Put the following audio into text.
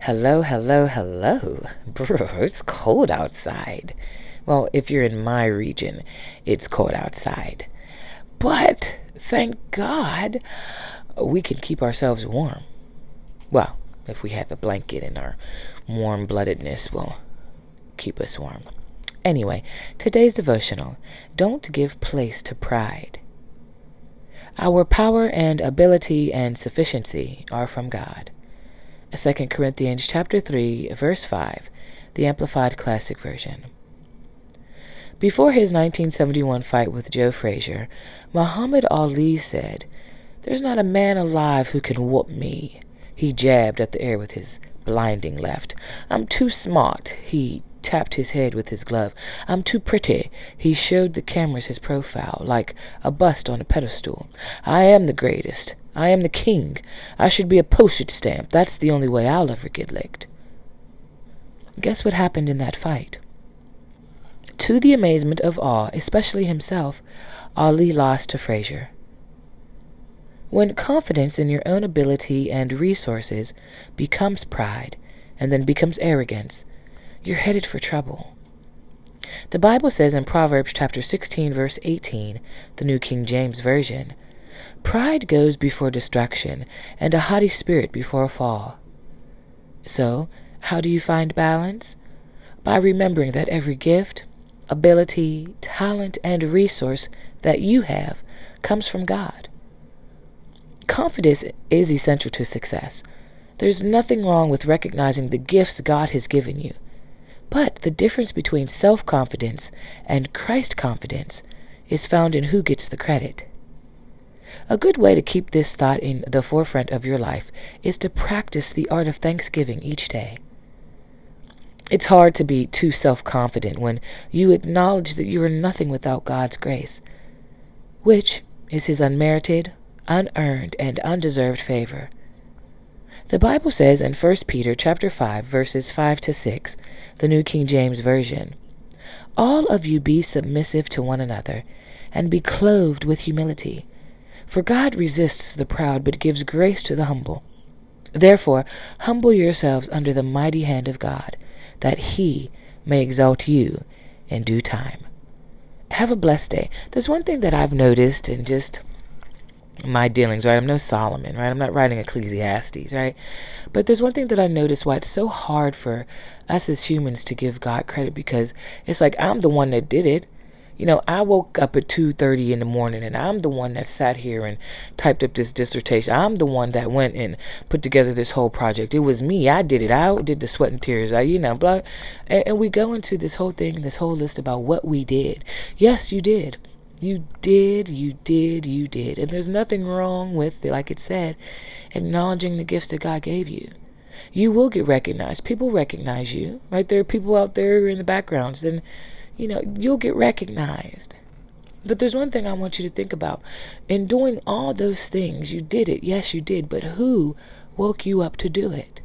Hello, hello, hello. Brr, it's cold outside. Well, if you're in my region, it's cold outside. But thank God we can keep ourselves warm. Well, if we have a blanket and our warm bloodedness will keep us warm. Anyway, today's devotional: don't give place to pride. Our power and ability and sufficiency are from God. 2 Corinthians chapter 3, verse 5, the Amplified Classic Version. Before his 1971 fight with Joe Frazier, Muhammad Ali said, "There's not a man alive who can whoop me." He jabbed at the air with his blinding left. "I'm too smart." He tapped his head with his glove. "I'm too pretty." He showed the cameras his profile, like a bust on a pedestal. "I am the greatest. I am the king. I should be a postage stamp. That's the only way I'll ever get licked." Guess what happened in that fight? To the amazement of all, especially himself, Ali lost to Frazier. When confidence in your own ability and resources becomes pride and then becomes arrogance, you're headed for trouble. The Bible says in Proverbs chapter 16, verse 18, the New King James Version, "Pride goes before destruction, and a haughty spirit before a fall." So, how do you find balance? By remembering that every gift, ability, talent, and resource that you have comes from God. Confidence is essential to success. There's nothing wrong with recognizing the gifts God has given you. But the difference between self-confidence and Christ confidence is found in who gets the credit. A good way to keep this thought in the forefront of your life is to practice the art of thanksgiving each day. It's hard to be too self-confident when you acknowledge that you are nothing without God's grace, which is his unmerited, unearned, and undeserved favor. The Bible says in 1 Peter chapter 5, verses 5 to 6, the New King James Version, "All of you be submissive to one another, and be clothed with humility. For God resists the proud, but gives grace to the humble. Therefore, humble yourselves under the mighty hand of God, that he may exalt you in due time." Have a blessed day. There's one thing that I've noticed in just my dealings, right? I'm no Solomon, right? I'm not writing Ecclesiastes, right? But there's one thing that I noticed why it's so hard for us as humans to give God credit, because it's like I'm the one that did it. I woke up at 2:30 in the morning, and I'm the one that sat here and typed up this dissertation. I'm the one that went and put together this whole project. It was me. I did it. I did the sweat and tears. Blah. And we go into this whole thing, this whole list about what we did. Yes, you did. You did. And there's nothing wrong with, like it said, acknowledging the gifts that God gave you. You will get recognized. People recognize you, right? There are people out there in the backgrounds. Then you'll get recognized. But there's one thing I want you to think about. In doing all those things, you did it. Yes, you did. But who woke you up to do it?